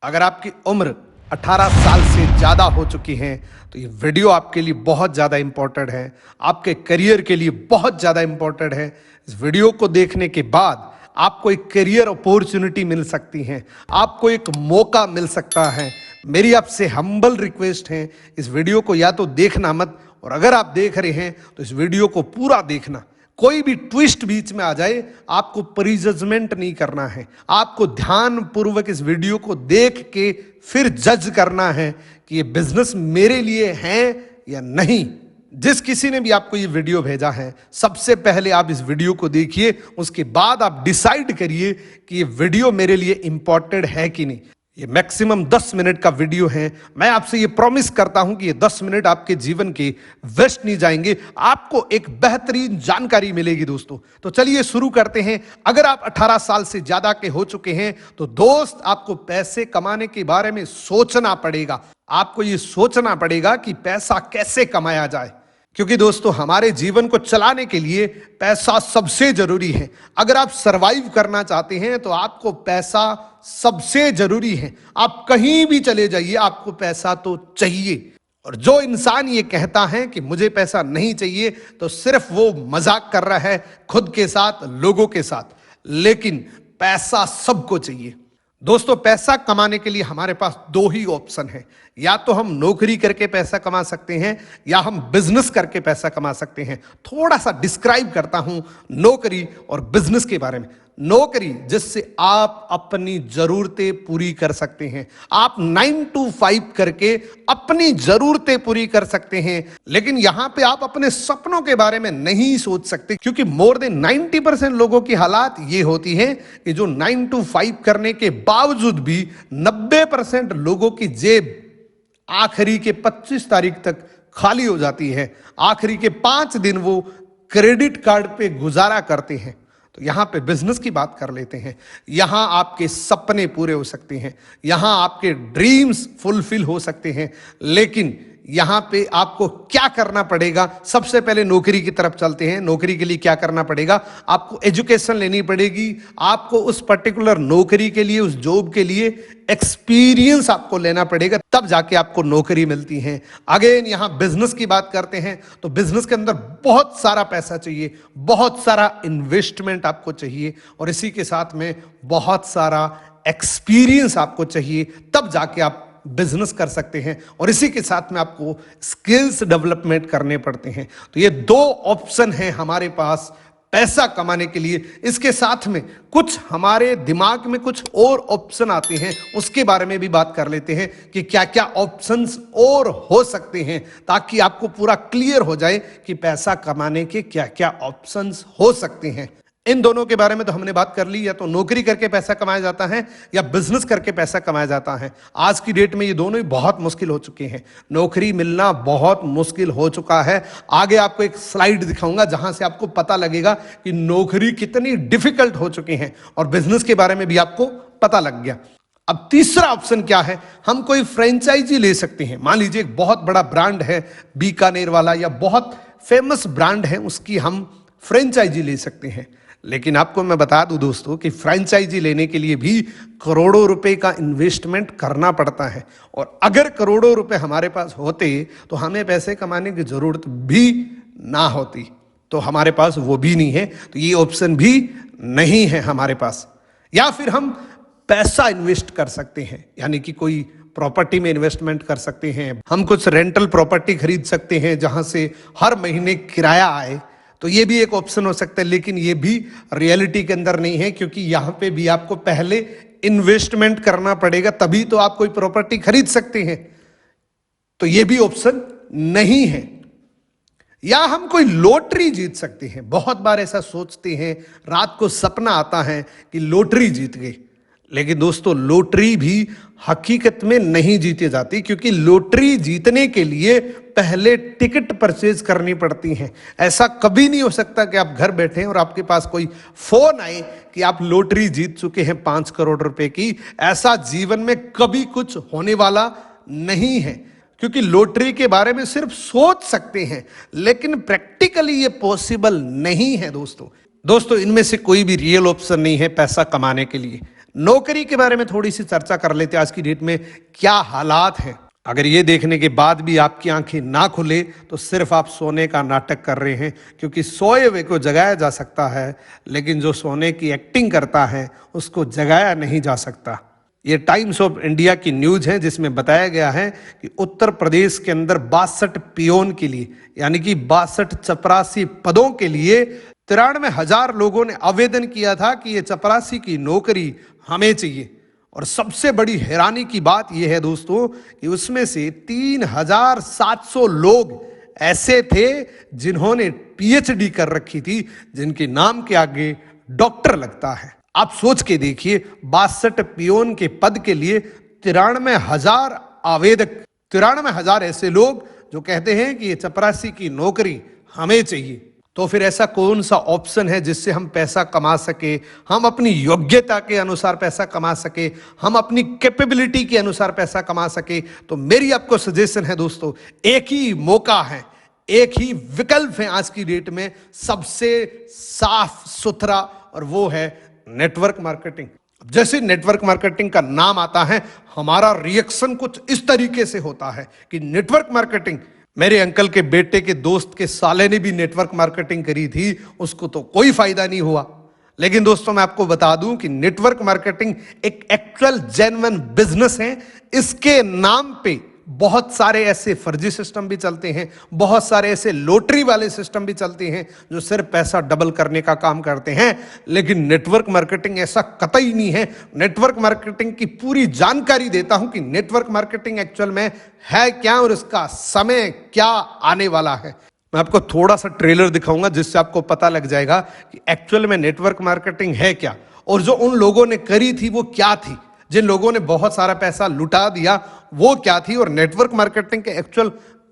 अगर आपकी उम्र 18 साल से ज़्यादा हो चुकी है तो ये वीडियो आपके लिए बहुत ज़्यादा इम्पोर्टेंट है, आपके करियर के लिए बहुत ज़्यादा इम्पोर्टेंट है। इस वीडियो को देखने के बाद आपको एक करियर अपॉर्चुनिटी मिल सकती है, आपको एक मौका मिल सकता है। मेरी आपसे हम्बल रिक्वेस्ट है, इस वीडियो को या तो देखना मत, और अगर आप देख रहे हैं तो इस वीडियो को पूरा देखना। कोई भी ट्विस्ट बीच में आ जाए, आपको प्रीजजमेंट नहीं करना है, आपको ध्यान पूर्वक इस वीडियो को देख के फिर जज करना है कि ये बिजनेस मेरे लिए है या नहीं। जिस किसी ने भी आपको ये वीडियो भेजा है, सबसे पहले आप इस वीडियो को देखिए, उसके बाद आप डिसाइड करिए कि ये वीडियो मेरे लिए इंपॉर्टेंट है कि नहीं। ये मैक्सिमम 10 मिनट का वीडियो है। मैं आपसे ये प्रॉमिस करता हूं कि ये 10 मिनट आपके जीवन के वेस्ट नहीं जाएंगे, आपको एक बेहतरीन जानकारी मिलेगी दोस्तों। तो चलिए शुरू करते हैं। अगर आप 18 साल से ज्यादा के हो चुके हैं तो दोस्त, आपको पैसे कमाने के बारे में सोचना पड़ेगा। आपको ये सोचना पड़ेगा कि पैसा कैसे कमाया जाए, क्योंकि दोस्तों हमारे जीवन को चलाने के लिए पैसा सबसे जरूरी है। अगर आप सरवाइव करना चाहते हैं तो आपको पैसा सबसे जरूरी है। आप कहीं भी चले जाइए, आपको पैसा तो चाहिए। और जो इंसान ये कहता है कि मुझे पैसा नहीं चाहिए, तो सिर्फ वो मजाक कर रहा है खुद के साथ, लोगों के साथ। लेकिन पैसा सबको चाहिए दोस्तों। पैसा कमाने के लिए हमारे पास दो ही ऑप्शन है, या तो हम नौकरी करके पैसा कमा सकते हैं या हम बिजनेस करके पैसा कमा सकते हैं। थोड़ा सा डिस्क्राइब करता हूं नौकरी और बिजनेस के बारे में। नौकरी, जिससे आप अपनी जरूरतें पूरी कर सकते हैं। आप 9 to 5 करके अपनी जरूरतें पूरी कर सकते हैं, लेकिन यहां पे आप अपने सपनों के बारे में नहीं सोच सकते, क्योंकि मोर देन 90% लोगों की हालात ये होती है कि जो 9 to 5 करने के बावजूद भी 90% लोगों की जेब आखिरी के 25 तारीख तक खाली हो जाती है। आखिरी के 5 दिन वो क्रेडिट कार्ड पे गुजारा करते हैं। तो यहां पे बिजनेस की बात कर लेते हैं। यहां आपके सपने पूरे हो सकते हैं, यहां आपके ड्रीम्स फुलफिल हो सकते हैं। लेकिन यहां पे आपको क्या करना पड़ेगा? सबसे पहले नौकरी की तरफ चलते हैं। नौकरी के लिए क्या करना पड़ेगा? आपको एजुकेशन लेनी पड़ेगी। आपको उस पर्टिकुलर नौकरी के लिए, उस जॉब के लिए एक्सपीरियंस आपको लेना पड़ेगा, तब जाके आपको नौकरी मिलती है। अगेन यहां बिजनेस की बात करते हैं तो बिजनेस के अंदर बहुत सारा पैसा चाहिए, बहुत सारा इन्वेस्टमेंट आपको चाहिए, और इसी के साथ में बहुत सारा एक्सपीरियंस आपको चाहिए, तब जाके आप बिजनेस कर सकते हैं। और इसी के साथ में आपको स्किल्स डेवलपमेंट करने पड़ते हैं। तो ये दो ऑप्शन हैं हमारे पास पैसा कमाने के लिए। इसके साथ में कुछ हमारे दिमाग में कुछ और ऑप्शन आते हैं, उसके बारे में भी बात कर लेते हैं कि क्या क्या ऑप्शंस और हो सकते हैं, ताकि आपको पूरा क्लियर हो जाए कि पैसा कमाने के क्या क्या ऑप्शंस हो सकते हैं। इन दोनों के बारे में तो हमने बात कर ली, या तो नौकरी करके पैसा कमाया जाता है या बिजनेस करके पैसा कमाया जाता है। आज की डेट में ये दोनों ही बहुत मुश्किल हो चुके हैं। नौकरी मिलना बहुत मुश्किल हो चुका है। आगे आपको एक स्लाइड दिखाऊंगा जहां से आपको पता लगेगा कि नौकरी कितनी डिफिकल्ट हो चुकी है, और बिजनेस के बारे में भी आपको पता लग गया। अब तीसरा ऑप्शन क्या है? हम कोई फ्रेंचाइजी ले सकते हैं। मान लीजिए एक बहुत बड़ा ब्रांड है, बीकानेर वाला, या बहुत फेमस ब्रांड है, उसकी हम फ्रेंचाइजी ले सकते हैं। लेकिन आपको मैं बता दूं दोस्तों कि फ्रेंचाइजी लेने के लिए भी करोड़ों रुपए का इन्वेस्टमेंट करना पड़ता है, और अगर करोड़ों रुपए हमारे पास होते तो हमें पैसे कमाने की जरूरत भी ना होती। तो हमारे पास वो भी नहीं है, तो ये ऑप्शन भी नहीं है हमारे पास। या फिर हम पैसा इन्वेस्ट कर सकते हैं, यानी कि कोई प्रॉपर्टी में इन्वेस्टमेंट कर सकते हैं। हम कुछ रेंटल प्रॉपर्टी खरीद सकते हैं जहां से हर महीने किराया आए। तो ये भी एक ऑप्शन हो सकता है, लेकिन ये भी रियलिटी के अंदर नहीं है, क्योंकि यहां पे भी आपको पहले इन्वेस्टमेंट करना पड़ेगा, तभी तो आप कोई प्रॉपर्टी खरीद सकते हैं। तो ये भी ऑप्शन नहीं है। या हम कोई लॉटरी जीत सकते हैं। बहुत बार ऐसा सोचते हैं, रात को सपना आता है कि लॉटरी जीत गए, लेकिन दोस्तों लॉटरी भी हकीकत में नहीं जीती जाती, क्योंकि लॉटरी जीतने के लिए पहले टिकट परचेज करनी पड़ती हैं। ऐसा कभी नहीं हो सकता कि आप घर बैठे हैं और आपके पास कोई फोन आए कि आप लॉटरी जीत चुके हैं 5 करोड़ रुपए की। ऐसा जीवन में कभी कुछ होने वाला नहीं है, क्योंकि लॉटरी के बारे में सिर्फ सोच सकते हैं, लेकिन प्रैक्टिकली ये पॉसिबल नहीं है दोस्तों। इनमें से कोई भी रियल ऑप्शन नहीं है पैसा कमाने के लिए। नौकरी के बारे में थोड़ी सी चर्चा कर लेते हैं। आज की डेट में क्या हालात हैं। अगर ये देखने के बाद भी आपकी आंखें ना खुले तो सिर्फ आप सोने का नाटक कर रहे हैं, क्योंकि सोए हुए को जगाया जा सकता है, लेकिन जो सोने की एक्टिंग करता है उसको जगाया नहीं जा सकता। ये टाइम्स ऑफ इंडिया की न्यूज है, जिसमें बताया गया है कि उत्तर प्रदेश के अंदर 62 पियोन के लिए, यानी कि 62 चपरासी पदों के लिए 93,000 लोगों ने आवेदन किया था कि ये चपरासी की नौकरी हमें चाहिए। और सबसे बड़ी हैरानी की बात यह है दोस्तों कि उसमें से 3,700 लोग ऐसे थे जिन्होंने पीएचडी कर रखी थी, जिनके नाम के आगे डॉक्टर लगता है। आप सोच के देखिए, 62 पियोन के पद के लिए 93,000 आवेदक, 93,000 ऐसे लोग जो कहते हैं कि ये चपरासी की नौकरी हमें चाहिए। तो फिर ऐसा कौन सा ऑप्शन है जिससे हम पैसा कमा सके, हम अपनी योग्यता के अनुसार पैसा कमा सके, हम अपनी कैपेबिलिटी के अनुसार पैसा कमा सके? तो मेरी आपको सजेशन है दोस्तों, एक ही मौका है, एक ही विकल्प है आज की डेट में सबसे साफ सुथरा, और वो है नेटवर्क मार्केटिंग। जैसे नेटवर्क मार्केटिंग का नाम आता है, हमारा रिएक्शन कुछ इस तरीके से होता है कि नेटवर्क मार्केटिंग, मेरे अंकल के बेटे के दोस्त के साले ने भी नेटवर्क मार्केटिंग करी थी, उसको तो कोई फायदा नहीं हुआ। लेकिन दोस्तों मैं आपको बता दूं कि नेटवर्क मार्केटिंग एक एक्चुअल जेन्युइन बिजनेस है। इसके नाम पे बहुत सारे ऐसे फर्जी सिस्टम भी चलते हैं, बहुत सारे ऐसे लॉटरी वाले सिस्टम भी चलते हैं जो सिर्फ पैसा डबल करने का काम करते हैं। लेकिन नेटवर्क मार्केटिंग ऐसा कतई नहीं है। नेटवर्क मार्केटिंग की पूरी जानकारी देता हूं कि नेटवर्क मार्केटिंग एक्चुअल में है क्या और इसका समय क्या आने वाला है। मैं आपको थोड़ा सा ट्रेलर दिखाऊंगा जिससे आपको पता लग जाएगा कि एक्चुअल में नेटवर्क मार्केटिंग है क्या, और जो उन लोगों ने करी थी वो क्या थी, जिन लोगों ने बहुत सारा पैसा लुटा दिया वो क्या थी, और नेटवर्क मार्केटिंग के एक्चुअल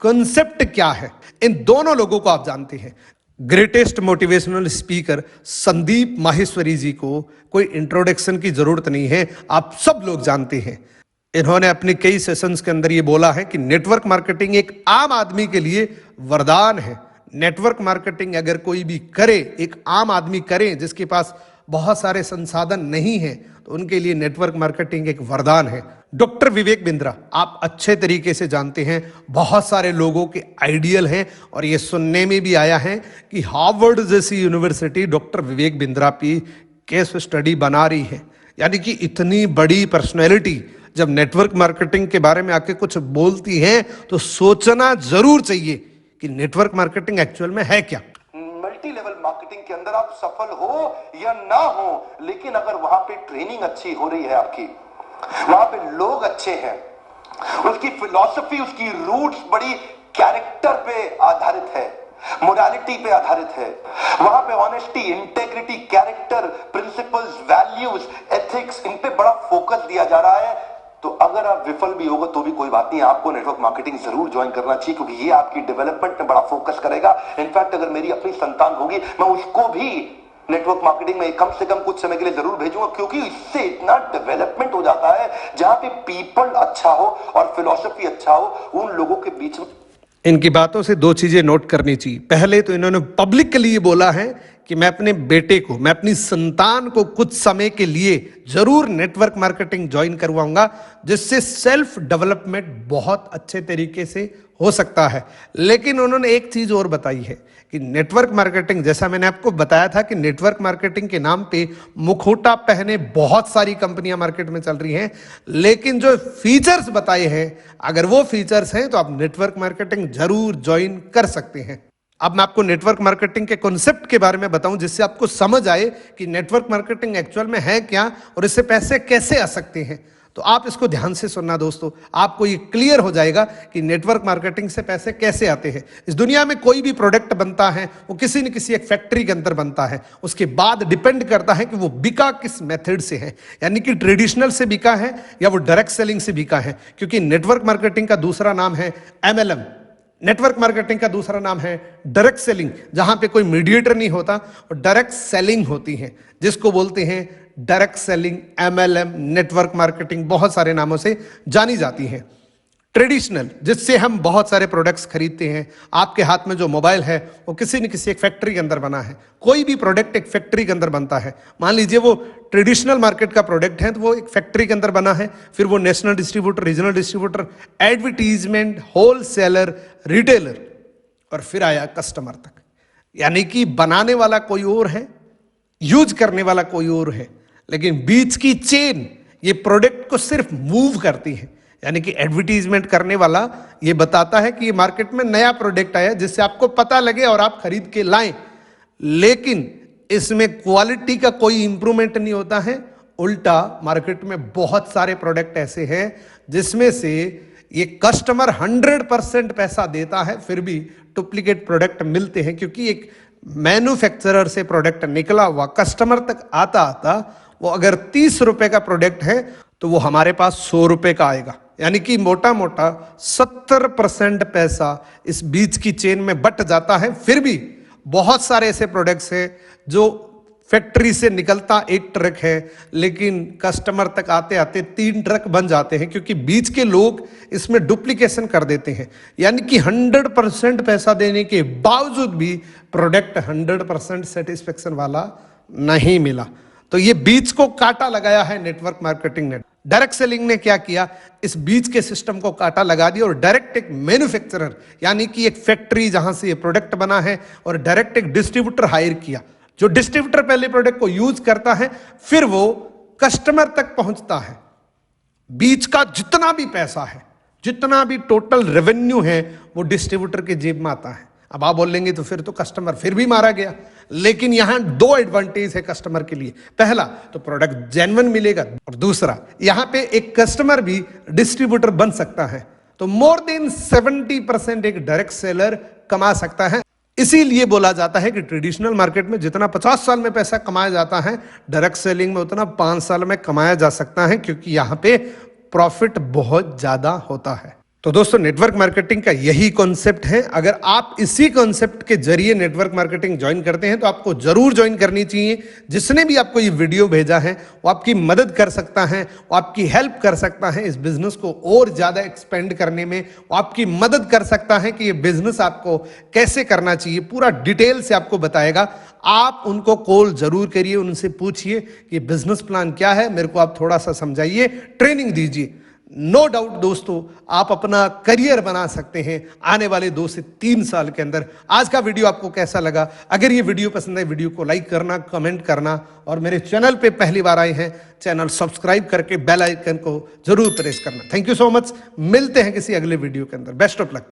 कंसेप्ट क्या है। इन दोनों लोगों को आप जानते हैं। Greatest motivational speaker Sandeep Maheshwari ji को कोई इंट्रोडक्शन की जरूरत नहीं है, आप सब लोग जानते हैं। इन्होंने अपने कई सेशंस के अंदर ये बोला है कि नेटवर्क मार्केटिंग एक आम आदमी के लिए वरदान है। नेटवर्क मार्केटिंग अगर कोई भी करे, एक आम आदमी करे जिसके पास बहुत सारे संसाधन नहीं है, तो उनके लिए नेटवर्क मार्केटिंग एक वरदान है। डॉक्टर विवेक बिंद्रा आप अच्छे तरीके से जानते हैं, बहुत सारे लोगों के आइडियल हैं, और ये सुनने में भी आया है कि हार्वर्ड जैसी यूनिवर्सिटी डॉक्टर विवेक बिंद्रा की केस स्टडी बना रही है। यानी कि इतनी बड़ी पर्सनैलिटी जब नेटवर्क मार्केटिंग के बारे में आके कुछ बोलती है तो सोचना जरूर चाहिए कि नेटवर्क मार्केटिंग एक्चुअल में है क्या। मल्टी लेवल मार्केटिंग के अंदर आप सफल हो या ना हो, लेकिन अगर वहां पे ट्रेनिंग अच्छी हो रही है, आपकी वहां पे लोग अच्छे हैं, उसकी फिलॉसफी, उसकी रूट्स बड़ी कैरेक्टर पे आधारित है, मोरालिटी पे आधारित है, वहां पे honesty, integrity, character, principles, values, ethics, इन पे बड़ा फोकस दिया जा रहा है, तो अगर आप विफल भी होगा तो भी कोई बात नहीं, आपको नेटवर्क मार्केटिंग जरूर ज्वाइन करना चाहिए, क्योंकि ये आपकी डेवलपमेंट में बड़ा फोकस करेगा। इनफैक्ट अगर मेरी अपनी संतान होगी, मैं उसको भी नेटवर्क मार्केटिंग में कम से कम कुछ समय के लिए जरूर भेजूंगा, क्योंकि इससे इतना डेवलपमेंट हो जाता है जहां पे पीपल अच्छा हो और फिलॉसफी अच्छा हो, उन लोगों के बीच में। इनकी बातों से दो चीजें नोट करनी चाहिए। पहले तो इन्होंने पब्लिक के लिए बोला है कि मैं अपने बेटे को, मैं अपनी संतान को कुछ समय के लिए जरूर नेटवर्क मार्केटिंग ज्वाइन करवाऊंगा, जिससे सेल्फ डेवलपमेंट बहुत अच्छे तरीके से हो सकता है। लेकिन उन्होंने एक चीज और बताई है कि नेटवर्क मार्केटिंग, जैसा मैंने आपको बताया था कि नेटवर्क मार्केटिंग के नाम पे मुखौटा पहने बहुत सारी कंपनियां मार्केट में चल रही हैं, लेकिन जो फीचर्स बताए हैं, अगर वो फीचर्स हैं तो आप नेटवर्क मार्केटिंग जरूर ज्वाइन कर सकते हैं। अब मैं आपको नेटवर्क मार्केटिंग के कॉन्सेप्ट के बारे में बताऊं, जिससे आपको समझ आए कि नेटवर्क मार्केटिंग एक्चुअल में है क्या और इससे पैसे कैसे आ सकते हैं। तो आप इसको ध्यान से सुनना दोस्तों, आपको ये क्लियर हो जाएगा कि नेटवर्क मार्केटिंग से पैसे कैसे आते हैं। इस दुनिया में कोई भी प्रोडक्ट बनता है वो किसी न किसी एक फैक्ट्री के अंदर बनता है, उसके बाद डिपेंड करता है कि वो बिका किस मेथड से है, यानी कि ट्रेडिशनल से बिका है या वो डायरेक्ट सेलिंग से बिका है। क्योंकि नेटवर्क मार्केटिंग का दूसरा नाम है MLM, नेटवर्क मार्केटिंग का दूसरा नाम है डायरेक्ट सेलिंग, जहां पे कोई मीडिएटर नहीं होता और डायरेक्ट सेलिंग होती है, जिसको बोलते हैं direct selling, MLM, network marketing, बहुत सारे नामों से जानी जाती है। ट्रेडिशनल, जिससे हम बहुत सारे प्रोडक्ट्स खरीदते हैं। आपके हाथ में जो मोबाइल है वो किसी न किसी एक फैक्ट्री के अंदर बना है। कोई भी प्रोडक्ट एक फैक्ट्री के अंदर बनता है। मान लीजिए वो ट्रेडिशनल मार्केट का प्रोडक्ट है तो वो एक फैक्ट्री के अंदर बना है, फिर वो national distributor, regional distributor, advertisement, wholesaler, retailer, और फिर आया कस्टमर तक। यानी कि बनाने वाला कोई और है, यूज करने वाला कोई और है, लेकिन बीच की चेन ये प्रोडक्ट को सिर्फ मूव करती है। यानी कि एडवर्टीजमेंट करने वाला ये बताता है कि ये मार्केट में नया प्रोडक्ट आया जिससे आपको पता लगे और आप खरीद के लाएं, लेकिन इसमें क्वालिटी का कोई इंप्रूवमेंट नहीं होता है। उल्टा मार्केट में बहुत सारे प्रोडक्ट ऐसे हैं जिसमें से ये कस्टमर 100% पैसा देता है, फिर भी डुप्लीकेट प्रोडक्ट मिलते हैं, क्योंकि एक मैन्युफैक्चरर से प्रोडक्ट निकला हुआ कस्टमर तक आता आता वो अगर 30 रुपए का प्रोडक्ट है तो वो हमारे पास 100 रुपए का आएगा। यानी कि मोटा मोटा 70% पैसा इस बीच की चेन में बट जाता है। फिर भी बहुत सारे ऐसे प्रोडक्ट्स हैं जो फैक्ट्री से निकलता एक ट्रक है, लेकिन कस्टमर तक आते आते 3 ट्रक बन जाते हैं, क्योंकि बीच के लोग इसमें डुप्लीकेशन कर देते हैं। यानी कि 100% पैसा देने के बावजूद भी प्रोडक्ट 100% सेटिस्फेक्शन वाला नहीं मिला। तो ये बीच को काटा लगाया है नेटवर्क मार्केटिंग ने। डायरेक्ट सेलिंग ने क्या किया, इस बीच के सिस्टम को काटा लगा दिया और डायरेक्ट एक मैन्युफैक्चरर, यानी कि एक फैक्ट्री जहां से ये प्रोडक्ट बना है, और डायरेक्ट एक डिस्ट्रीब्यूटर हायर किया। जो डिस्ट्रीब्यूटर पहले प्रोडक्ट को यूज करता है, फिर वो कस्टमर तक पहुंचता है। बीच का जितना भी पैसा है, जितना भी टोटल रेवेन्यू है, वो डिस्ट्रीब्यूटर के जेब में आता है। अब आप बोलेंगे तो फिर तो कस्टमर फिर भी मारा गया, लेकिन यहां 2 एडवांटेज है कस्टमर के लिए। पहला तो प्रोडक्ट जेन्युइन मिलेगा, और दूसरा यहां पे एक कस्टमर भी डिस्ट्रीब्यूटर बन सकता है। तो मोर देन 70% एक डायरेक्ट सेलर कमा सकता है। इसीलिए बोला जाता है कि ट्रेडिशनल मार्केट में जितना 50 साल में पैसा कमाया जाता है, डायरेक्ट सेलिंग में उतना 5 साल में कमाया जा सकता है, क्योंकि यहां पे प्रॉफिट बहुत ज्यादा होता है। तो दोस्तों, नेटवर्क मार्केटिंग का यही कॉन्सेप्ट है। अगर आप इसी कॉन्सेप्ट के जरिए नेटवर्क मार्केटिंग ज्वाइन करते हैं तो आपको जरूर ज्वाइन करनी चाहिए। जिसने भी आपको ये वीडियो भेजा है वो आपकी मदद कर सकता है, वो आपकी हेल्प कर सकता है इस बिजनेस को और ज्यादा एक्सपेंड करने में। वो आपकी मदद कर सकता है कि ये बिजनेस आपको कैसे करना चाहिए, पूरा डिटेल से आपको बताएगा। आप उनको कॉल जरूर करिए, उनसे पूछिए कि बिजनेस प्लान क्या है, मेरे को आप थोड़ा सा समझाइए, ट्रेनिंग दीजिए। नो डाउट दोस्तों, आप अपना करियर बना सकते हैं आने वाले 2 से 3 साल के अंदर। आज का वीडियो आपको कैसा लगा? अगर ये वीडियो पसंद है, वीडियो को लाइक करना, कमेंट करना, और मेरे चैनल पे पहली बार आए हैं, चैनल सब्सक्राइब करके बेल आइकन को जरूर प्रेस करना। Thank you so much. मिलते हैं किसी अगले वीडियो के अंदर। Best of luck.